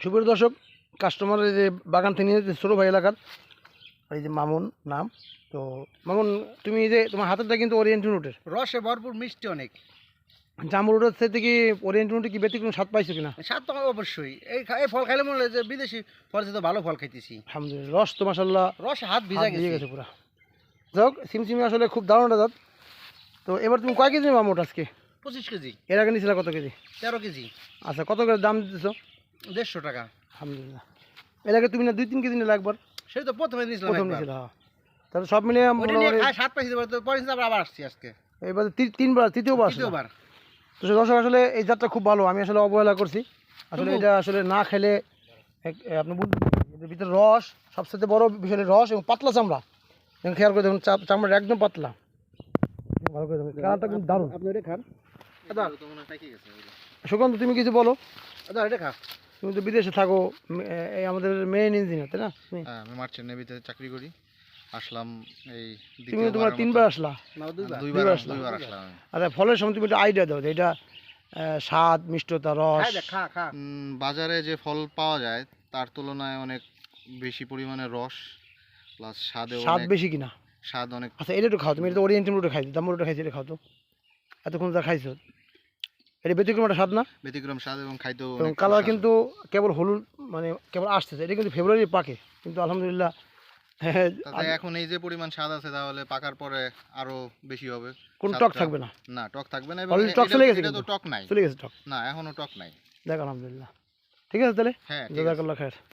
সুপ্রিয় দর্শক, কাস্টমারের যে বাগান থেকে নিয়ে ছোটো ভাই এলাকার এই যে মামুন নাম। তো মামুন, তুমি এই যে তোমার হাতেরটা কিন্তু ওরিয়েন্টাল রুটের, রসে ভরপুর, মিষ্টি অনেক। জামু রুটের থেকে কি ওরিয়েন্টাল রুটে কি ব্যতিক্রম স্বাদ পাইছো কিনা? স্বাদ তো অবশ্যই। এই ফল খাইলে মনে হয় যে বিদেশি ফল তো ভালো ফল খাইতেছি। আলহামদুলিল্লাহ, রস তো মাশাআল্লাহ রসে হাত ভিজা গেছে। পুরা। যাক, সিমসিমি আসলে খুব দারুণ জাত। তো এবার তুমি কয় কেজি মামুট আজকে? 25 কেজি। এর আগে নিয়েছিলে কত কেজি? 13 কেজি। আচ্ছা, কত করে দাম দিতেছো? 150 টাকা। আলহামদুলিল্লাহ। এর আগে তুমি না 2-3 কেজি নিলে একবার? সেই তো প্রথমে নিয়েছিলাম, প্রথম নিয়েছিল, হ্যাঁ। তাহলে সব মিলিয়ে স্বাদ পাইছি। পরে আবার আসছি আজকে, এবার তিনবার, তৃতীয়বার। তো দর্শক, আসলে এই জাতটা খুব ভালো, আমি আসলে অবহেলা করছি। আসলে এটা আসলে না খেলে আপনি বুঝবেন এটার ভিতরে রস, সবচেয়ে বড় বিষয় রস এবং পাতলা চামড়া। এবং খেয়াল করে দেখুন, চামড়াটা একদম পাতলা। ভালো করে দেখুন, কালারটা কিন্তু দারুণ। আপনি এটা খান। সুকান্ত, তুমি কিছু বলো। এটা খা। তুমি তো বিদেশে থাকো, এই আমাদের মেইন ইঞ্জিনিয়ার, তাই না? হ্যাঁ, আমি মার্চেন্ট নেভিতে চাকরি করি। আসলাম এই তুমি তোমার 3বার আসলা? দুইবার আসলাম। আচ্ছা, ফলের সময় তুমি একটা আইডিয়া দাও যে এটা স্বাদ, মিষ্টতা, রস। বাজারে যে ফল পাওয়া যায় তার তুলনায় অনেক বেশি পরিমাণে রস প্লাস স্বাদ বেশি কিনা? স্বাদ অনেক। আচ্ছা, এটা একটু খাও তুমি। এটা তো ওরিয়েন্টাল রুটে খাইছো, জাম্বু রুটে খাইছো, এটা খাও তো। এতক্ষণ যা খাইছো, এটা ব্যতিক্রম একটা স্বাদ না? ব্যতিক্রম স্বাদ এবং খাইতেও এবং কালার কিন্তু কেবল হলুদ, মানে কেবল আসতেছে। এটা কিন্তু ফেব্রুয়ারি পাকে, কিন্তু আলহামদুলিল্লাহ। এখন এই যে পরিমাণ স্বাদ আছে, তাহলে পাকার পরে আরো বেশি হবে। কোন টক থাকবে না? না, টক থাকবে না। অলরেডি টক চলে গেছে, এটা তো টক নাই, চলে গেছে টক। না এখনো টক নাই। দেখ, আলহামদুলিল্লাহ। ঠিক আছে তাহলে, হ্যাঁ, জাযাকাল্লাহ খায়ের।